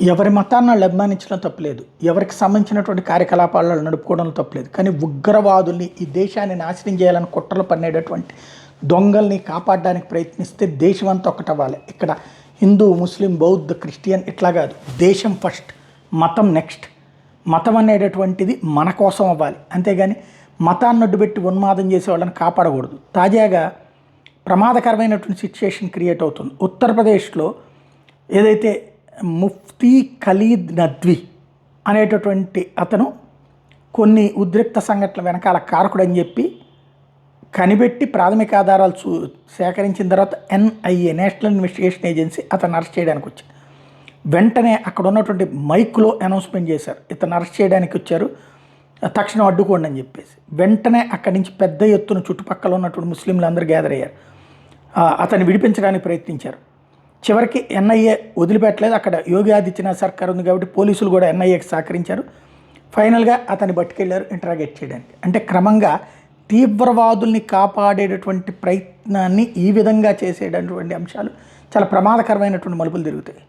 ఎవరి మతాన్ని వాళ్ళు అభిమానించడం తప్పులేదు. ఎవరికి సంబంధించినటువంటి కార్యకలాపాలు వాళ్ళు నడుపుకోవడంలో తప్పులేదు. కానీ ఉగ్రవాదుల్ని, ఈ దేశాన్ని నాశనం చేయాలని కుట్రలు పన్నేటటువంటి దొంగల్ని కాపాడడానికి ప్రయత్నిస్తే దేశమంతా ఒకటవ్వాలి. ఇక్కడ హిందూ, ముస్లిం, బౌద్ధ, క్రిస్టియన్ ఇట్లా కాదు. దేశం ఫస్ట్, మతం నెక్స్ట్. మతం అనేటటువంటిది మన కోసం అవ్వాలి. అంతేగాని మతాన్ని అడ్డుపెట్టి ఉన్మాదం చేసే వాళ్ళని కాపాడకూడదు. తాజాగా ప్రమాదకరమైనటువంటి సిచ్యుయేషన్ క్రియేట్ అవుతుంది. ఉత్తరప్రదేశ్లో ఏదైతే ముఫ్తీ ఖలీద్ నద్వీ అనేటటువంటి అతను కొన్ని ఉద్రిక్త సంఘటనల వెనకాల కారకుడు అని చెప్పి కనిపెట్టి ప్రాథమిక ఆధారాలు సేకరించిన తర్వాత ఎన్ఐఏ, నేషనల్ ఇన్వెస్టిగేషన్ ఏజెన్సీ అతను అరెస్ట్ చేయడానికి వచ్చింది. వెంటనే అక్కడ ఉన్నటువంటి మైక్లో అనౌన్స్మెంట్ చేశారు, ఇతను అరెస్ట్ చేయడానికి వచ్చారు, తక్షణం అడ్డుకోండి అని చెప్పేసి. వెంటనే అక్కడి నుంచి పెద్ద ఎత్తున చుట్టుపక్కల ఉన్నటువంటి ముస్లింలు అందరూ గ్యాదర్ అయ్యారు. అతన్ని విడిపించడానికి ప్రయత్నించారు. చివరికి ఎన్ఐఏ వదిలిపెట్టలేదు. అక్కడ యోగి ఆదిత్యనాథ్ సర్కార్ ఉంది కాబట్టి పోలీసులు కూడా ఎన్ఐఏకి సహకరించారు. ఫైనల్గా అతన్ని పట్టుకెళ్లారు ఇంటరాగేట్ చేయడానికి. అంటే క్రమంగా తీవ్రవాదుల్ని కాపాడేటటువంటి ప్రయత్నాన్ని ఈ విధంగా చేసేటటువంటి అంశాలు చాలా ప్రమాదకరమైనటువంటి మలుపులు తిరుగుతాయి.